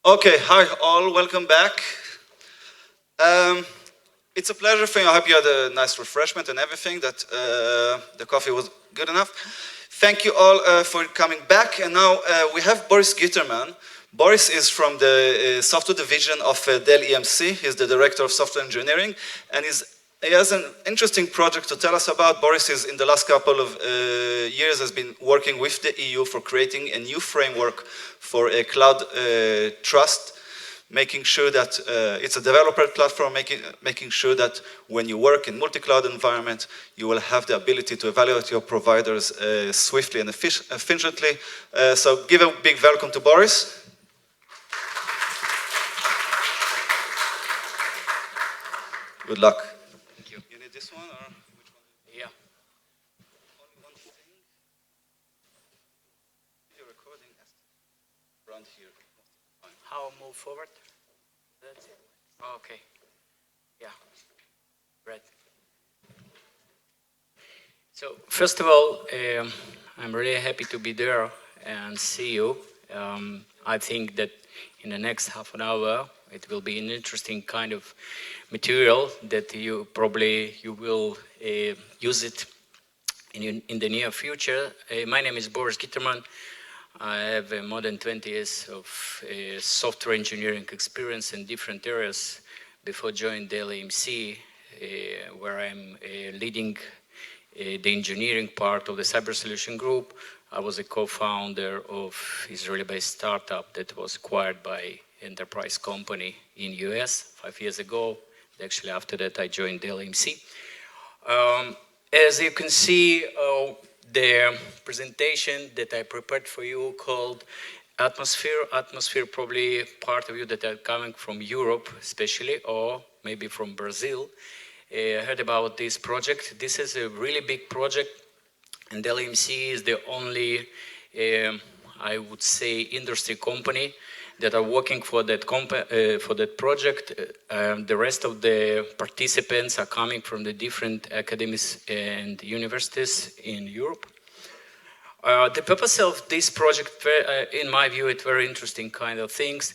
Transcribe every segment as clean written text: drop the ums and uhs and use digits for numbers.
Okay, hi all, welcome back. It's a pleasure for you. I hope you had a nice refreshment and everything, that the coffee was good enough. Thank you all for coming back. And now we have Boris Giterman. Boris is from the software division of Dell EMC. He's the director of software engineering, and he has an interesting project to tell us about. Boris is, in the last couple of years, has been working with the EU for creating a new framework for a cloud trust, making sure that it's a developer platform, making sure that when you work in multi-cloud environment, you will have the ability to evaluate your providers swiftly and efficiently. So give a big welcome to Boris. Good luck. Thank you. You need this one or which one? Yeah. Only one thing. Your recording has to run here. How move forward? That's it. Okay. Yeah. Right. So first of all, I'm really happy to be there and see you. I think that in the next half an hour, it will be an interesting kind of material that you will use it in the near future. My name is Boris Giterman. I have more than 20 years of software engineering experience in different areas before joining Dell EMC, where I'm leading the engineering part of the cyber solution group. I was a co-founder of Israeli-based startup that was acquired by enterprise company in US 5 years ago. Actually, after that, I joined Dell EMC. As you can see, the presentation that I prepared for you called Atmosphere. Atmosphere, probably part of you that are coming from Europe, especially, or maybe from Brazil, heard about this project. This is a really big project, and Dell EMC is the only, I would say, industry company that are working for that project. The rest of the participants are coming from the different academies and universities in Europe. The purpose of this project, in my view, it's very interesting kind of things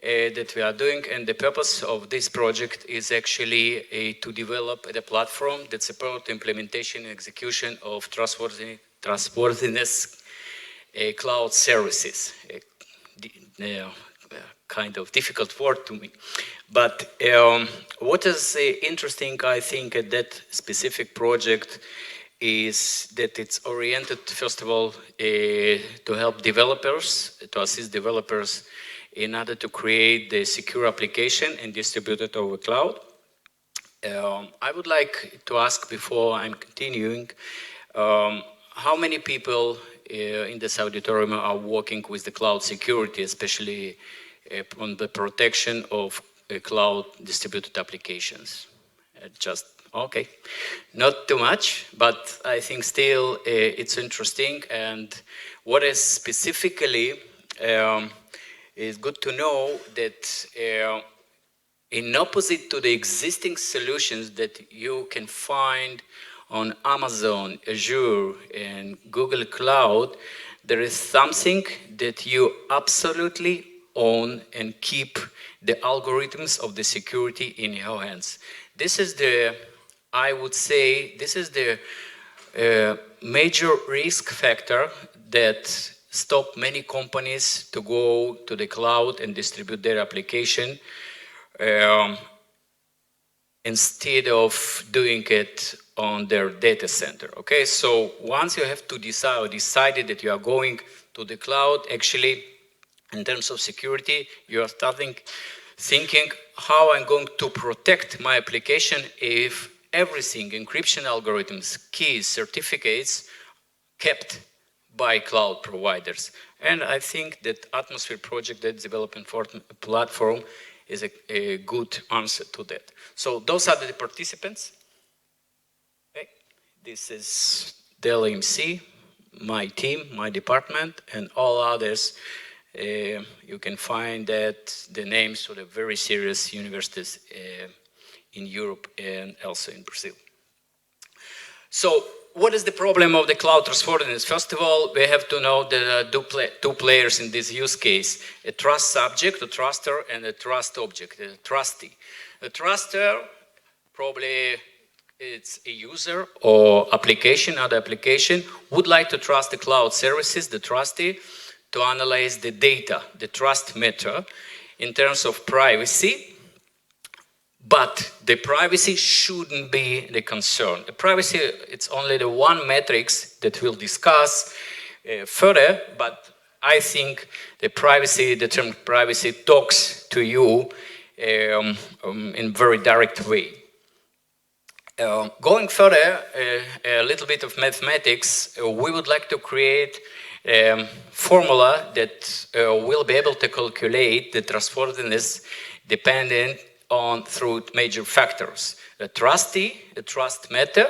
that we are doing, and the purpose of this project is actually to develop a platform that supports implementation and execution of trustworthiness cloud services. Kind of difficult word to me. But what is interesting, I think, at that specific project is that it's oriented, first of all, to help developers, to assist developers in order to create the secure application and distribute it over cloud. I would like to ask, before I'm continuing, how many people in this auditorium are working with the cloud security, especially on the protection of cloud distributed applications? Just, okay, not too much, but I think still it's interesting. And what is specifically is good to know that in opposite to the existing solutions that you can find on Amazon, Azure, and Google Cloud, there is something that you absolutely own and keep the algorithms of the security in your hands. This is the, I would say, this is the major risk factor that stop many companies to go to the cloud and distribute their application instead of doing it on their data center. Okay, so once you have to decide or decided that you are going to the cloud, actually, in terms of security, you are starting thinking how I'm going to protect my application if everything, encryption algorithms, keys, certificates, kept by cloud providers. And I think that Atmosphere project, that development platform, is a good answer to that. So those are the participants. Okay. This is Dell EMC, my team, my department, and all others. You can find that the names of the very serious universities in Europe and also in Brazil. So what is the problem of the cloud trustworthiness? First of all, we have to know there are two players in this use case: a trust subject, a truster, and a trust object, a trustee. A truster, probably it's a user or application, other application, would like to trust the cloud services, the trustee, to analyze the data, the trust matter, in terms of privacy. But the privacy shouldn't be the concern. The privacy, it's only the one metrics that we'll discuss further, but I think the term privacy talks to you in a very direct way. Going further, a little bit of mathematics, we would like to create a formula that will be able to calculate the trustworthiness dependent on through major factors: a trustee, a trust matter,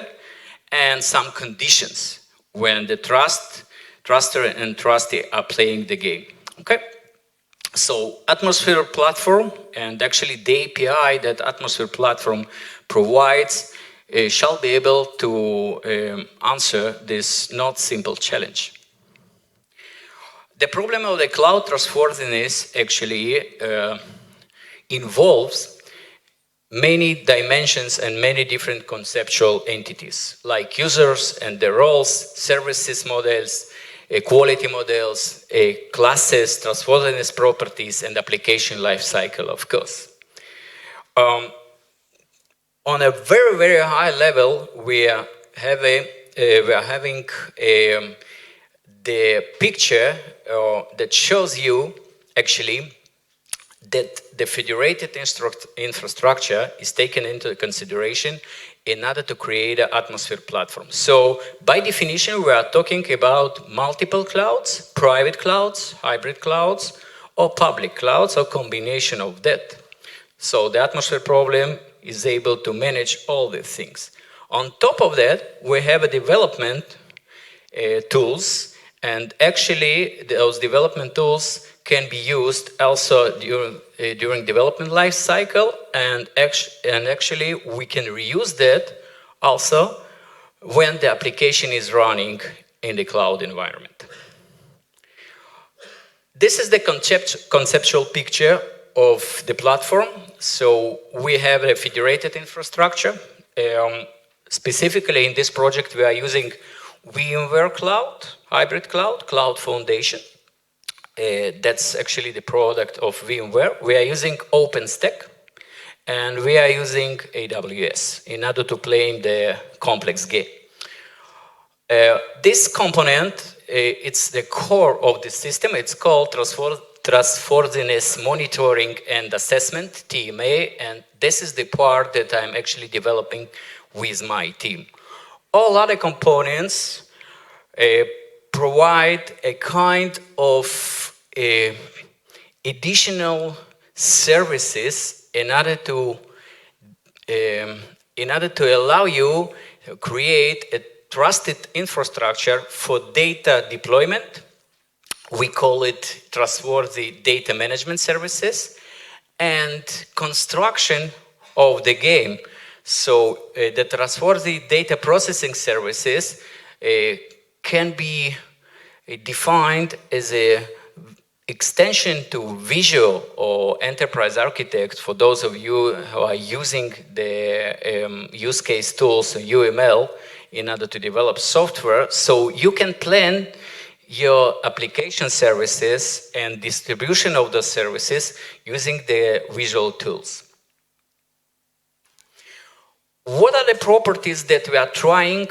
and some conditions when the truster and trustee are playing the game. Okay? So Atmosphere platform, and actually the API that Atmosphere platform provides shall be able to answer this not simple challenge. The problem of the cloud trustworthiness actually involves many dimensions and many different conceptual entities, like users and their roles, services models, quality models, classes, trustworthiness properties, and application lifecycle, of course. On a very, very high level, we are having the picture that shows you actually that the federated infrastructure is taken into consideration in order to create an Atmosphere platform. So by definition, we are talking about multiple clouds, private clouds, hybrid clouds, or public clouds, or combination of that. So the Atmosphere problem is able to manage all these things. On top of that, we have a development tools, and actually those development tools can be used also during development life cycle, and actually we can reuse that also when the application is running in the cloud environment. This is the conceptual picture of the platform. So we have a federated infrastructure. Specifically in this project, we are using VMware Cloud, Hybrid Cloud, Cloud Foundation. That's actually the product of VMware. We are using OpenStack, and we are using AWS in order to play in the complex game. This component, it's the core of the system. It's called Trustworthiness Monitoring and Assessment, TMA, and this is the part that I'm actually developing with my team. All other components provide a kind of additional services in order to allow you to create a trusted infrastructure for data deployment. We call it Trustworthy Data Management Services, and construction of the game. So the Trustworthy Data Processing Services can be defined as an extension to Visual or Enterprise Architect for those of you who are using the use case tools, UML, in order to develop software. So you can plan your application services and distribution of those services using the visual tools. What are the properties that we are trying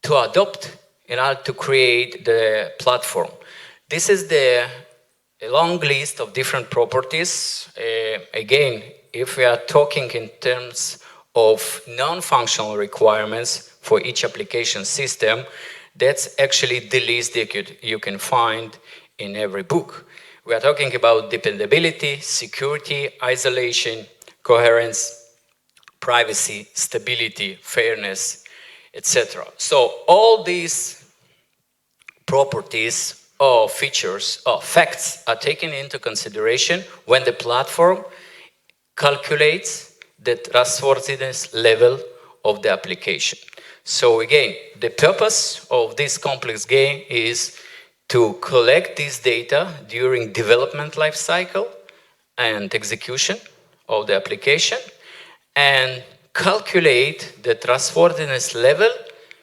to adopt in order to create the platform? This is the long list of different properties. Again, if we are talking in terms of non-functional requirements for each application system, that's actually the list that you can find in every book. We are talking about dependability, security, isolation, coherence, privacy, stability, fairness, etc. So all these properties or features or facts are taken into consideration when the platform calculates the trustworthiness level of the application. So again, the purpose of this complex game is to collect this data during development life cycle and execution of the application and calculate the trustworthiness level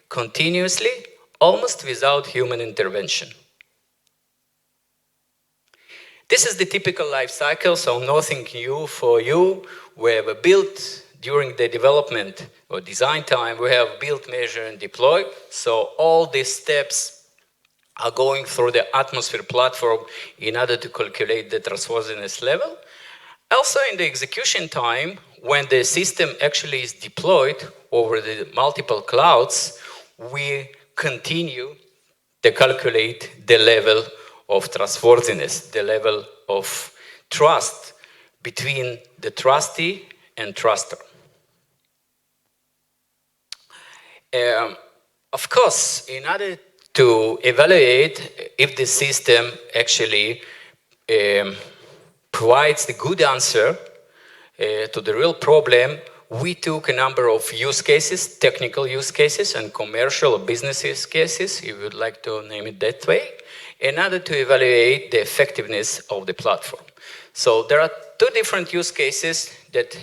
continuously, almost without human intervention. This is the typical life cycle, so nothing new for you. We have built during the development or design time, we have build, measure, and deploy. So all these steps are going through the Atmosphere platform in order to calculate the trustworthiness level. Also in the execution time, when the system actually is deployed over the multiple clouds, we continue to calculate the level of trustworthiness, the level of trust between the trustee and truster. Of course, in order to evaluate if the system actually provides the good answer to the real problem, we took a number of use cases, technical use cases and commercial or business use cases, if you would like to name it that way, in order to evaluate the effectiveness of the platform. So there are two different use cases that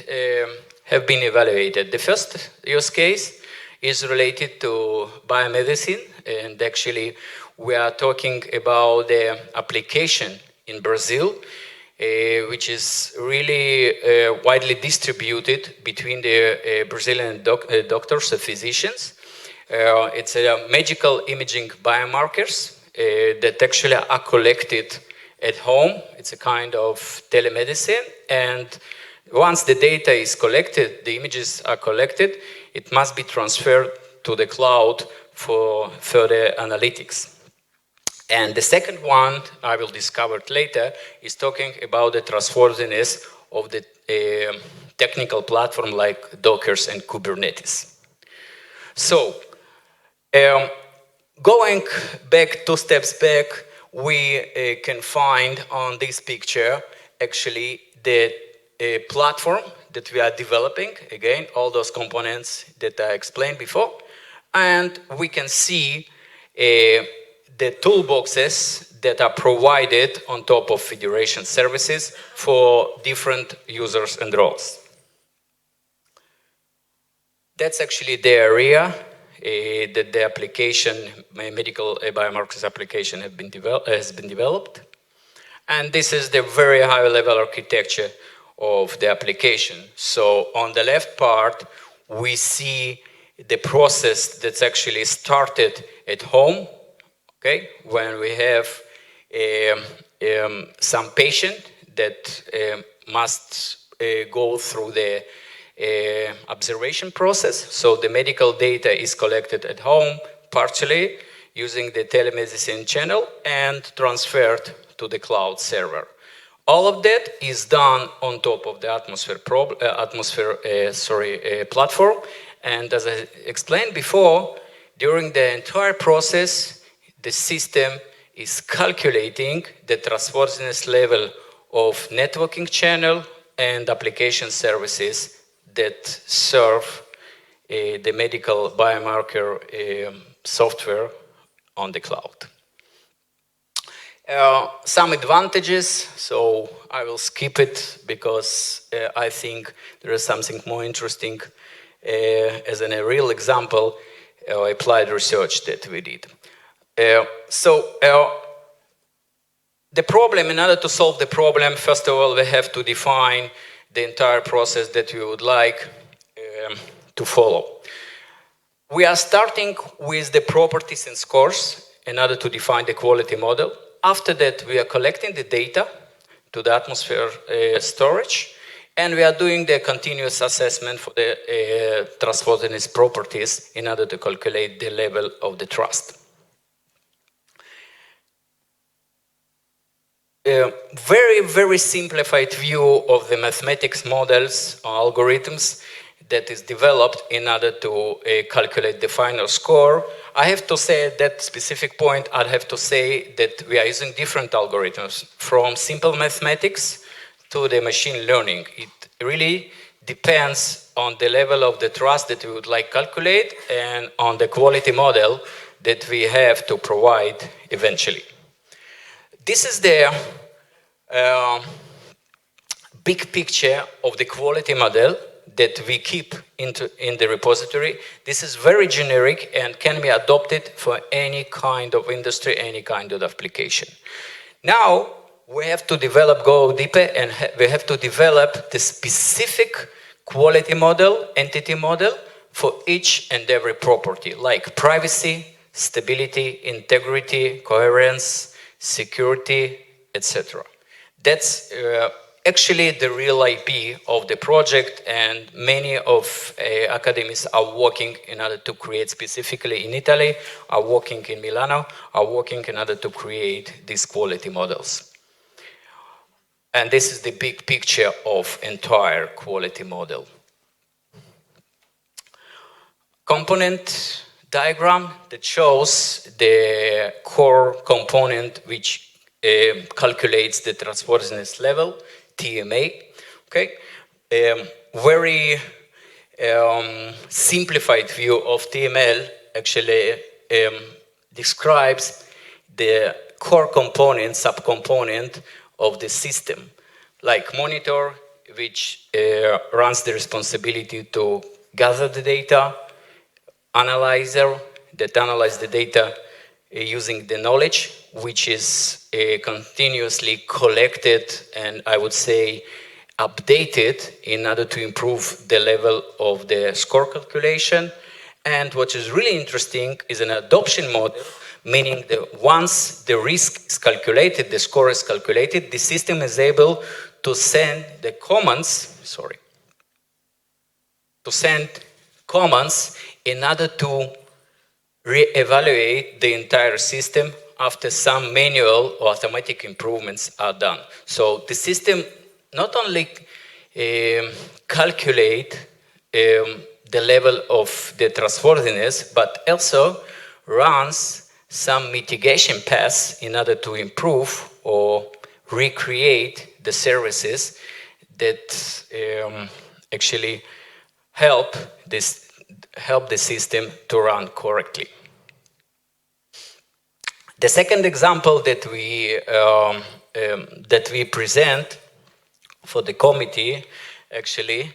have been evaluated. The first use case is related to biomedicine, and actually we are talking about the application in Brazil, which is really widely distributed between the Brazilian doctors and physicians. It's a medical imaging biomarkers that actually are collected at home. It's a kind of telemedicine, and once the data is collected, the images are collected, it must be transferred to the cloud for further analytics. And the second one, I will discover it later, is talking about the trustworthiness of the technical platform like Docker and Kubernetes. So, going back 2 steps back, we can find on this picture actually the platform that we are developing, again, all those components that I explained before, and we can see the toolboxes that are provided on top of federation services for different users and roles. That's actually the area that the application, medical biomarkers application has been developed. And this is the very high level architecture of the application. So on the left part, we see the process that's actually started at home, okay, when we have some patient that must go through the observation process. So the medical data is collected at home, partially using the telemedicine channel and transferred to the cloud server. All of that is done on top of the Atmosphere platform. And as I explained before, during the entire process, the system is calculating the trustworthiness level of networking channel and application services that serve the medical biomarker software on the cloud. Some advantages, so I will skip it because I think there is something more interesting as a real example, applied research that we did. The problem, in order to solve the problem, first of all, we have to define the entire process that we would like to follow. We are starting with the properties and scores in order to define the quality model. After that, we are collecting the data to the Atmosphere storage, and we are doing the continuous assessment for the trustworthiness properties in order to calculate the level of the trust. Very, very simplified view of the mathematics models or algorithms that is developed in order to calculate the final score. I have to say at that specific point, I'd have to say that we are using different algorithms from simple mathematics to the machine learning. It really depends on the level of the trust that we would like calculate and on the quality model that we have to provide eventually. This is the big picture of the quality model that we keep in the repository. This is very generic and can be adopted for any kind of industry, any kind of application. Now, we have to go deeper, and we have to develop the specific quality model, entity model, for each and every property, like privacy, stability, integrity, coherence, security, etc. That's actually the real IP of the project, and many of academics are working in order to create, specifically in Italy, are working in Milano, are working in order to create these quality models. And this is the big picture of entire quality model. Component diagram that shows the core component which calculates the trustworthiness level, TMA. Okay, very simplified view of TML actually describes the core component, subcomponent of the system, like monitor, which runs the responsibility to gather the data, analyzer that analyzes the data using the knowledge, which is continuously collected and I would say updated in order to improve the level of the score calculation. And what is really interesting is an adoption model, meaning that once the risk is calculated, the score is calculated, the system is able to send the commands, in order to re-evaluate the entire system after some manual or automatic improvements are done. So the system not only calculate the level of the trustworthiness, but also runs some mitigation paths in order to improve or recreate the services that actually help the system to run correctly. The second example that we present for the committee actually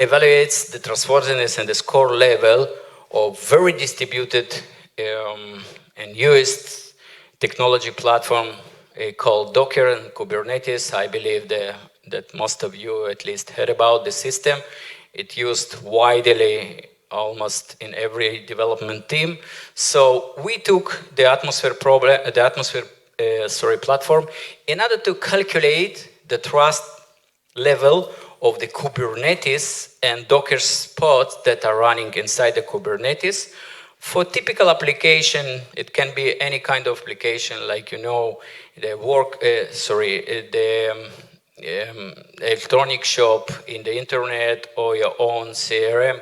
evaluates the trustworthiness and the score level of very distributed and used technology platform called Docker and Kubernetes. I believe that most of you at least heard about the system. It used widely almost in every development team. So we took the Atmosphere platform in order to calculate the trust level of the Kubernetes and Docker pods that are running inside the Kubernetes. For typical application, it can be any kind of application, like the electronic shop in the internet, or your own CRM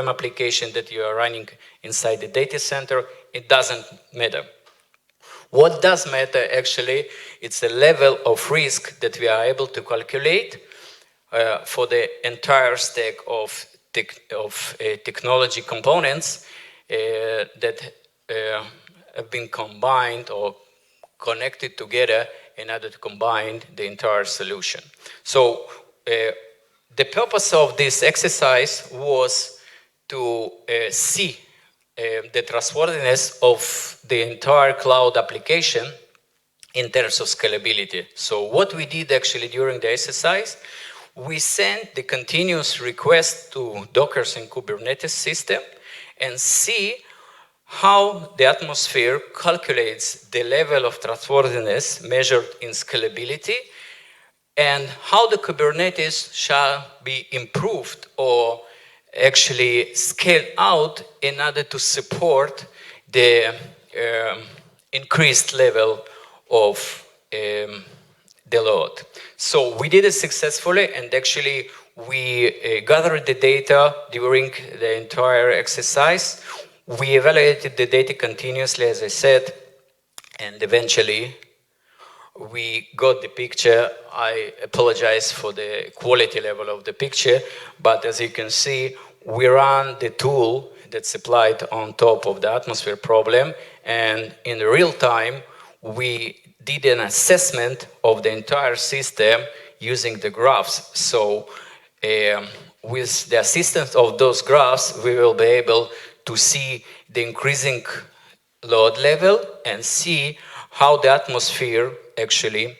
application that you are running inside the data center. It doesn't matter. What does matter actually, it's the level of risk that we are able to calculate for the entire stack of technology components that have been combined or connected together in order to combine the entire solution. So the purpose of this exercise was to see the trustworthiness of the entire cloud application in terms of scalability. So what we did actually during the exercise, we sent the continuous request to Docker and Kubernetes system and see how the Atmosphere calculates the level of trustworthiness measured in scalability, and how the Kubernetes shall be improved or actually scaled out in order to support the increased level of the load. So we did it successfully, and actually we gathered the data during the entire exercise. We evaluated the data continuously, as I said, and eventually we got the picture. I apologize for the quality level of the picture, but as you can see, we run the tool that's applied on top of the atmosphere problem, and in real time, we did an assessment of the entire system using the graphs. So with the assistance of those graphs, we will be able to see the increasing load level and see how the atmosphere actually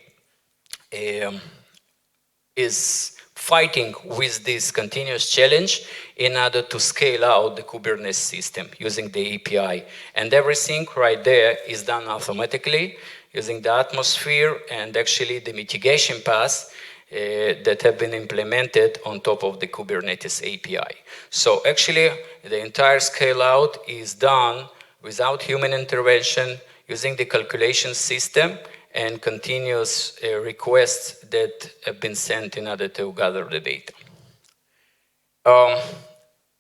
is fighting with this continuous challenge in order to scale out the Kubernetes system using the API. And everything right there is done automatically using the atmosphere and actually the mitigation paths that have been implemented on top of the Kubernetes API. So actually, the entire scale out is done without human intervention, using the calculation system and continuous requests that have been sent in order to gather the data.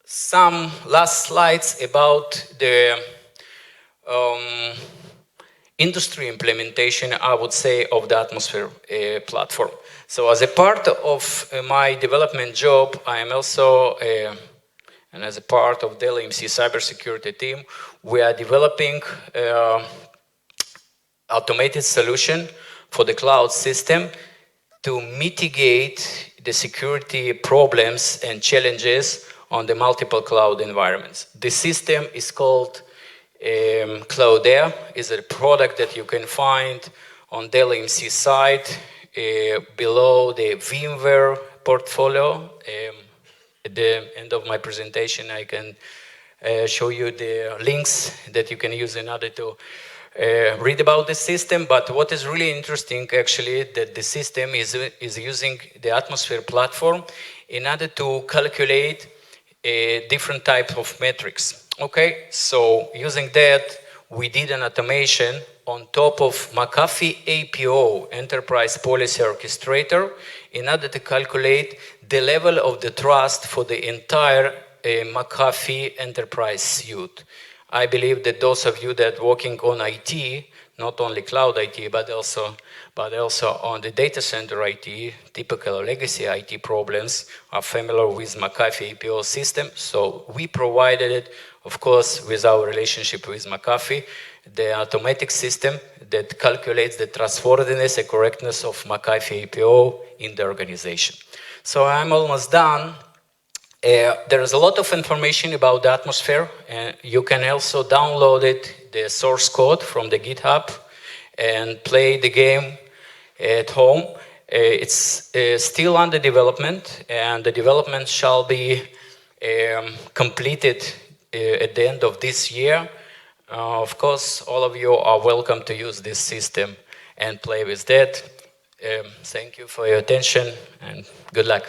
Some last slides about the industry implementation, I would say, of the Atmosphere platform. So as a part of my development job, I am also, and as a part of Dell EMC cybersecurity team, we are developing automated solution for the cloud system to mitigate the security problems and challenges on the multiple cloud environments. The system is called Cloud Air. Is a product that you can find on Dell EMC site below the VMware portfolio. At the end of my presentation, I can show you the links that you can use in order to read about the system. But what is really interesting, actually, that the system is using the Atmosphere platform in order to calculate different types of metrics. Okay, so using that, we did an automation on top of McAfee APO, Enterprise Policy Orchestrator, in order to calculate the level of the trust for the entire McAfee enterprise suite. I believe that those of you that are working on IT, not only cloud IT, but also on the data center IT, typical legacy IT problems, are familiar with McAfee APO system. So we provided it, of course, with our relationship with McAfee, the automatic system that calculates the trustworthiness and correctness of McAfee APO in the organization. So I'm almost done. There is a lot of information about the Atmosphere. You can also download it, the source code from the GitHub, and play the game at home. It's still under development, and the development shall be completed at the end of this year. Of course, all of you are welcome to use this system and play with that. Thank you for your attention, and good luck.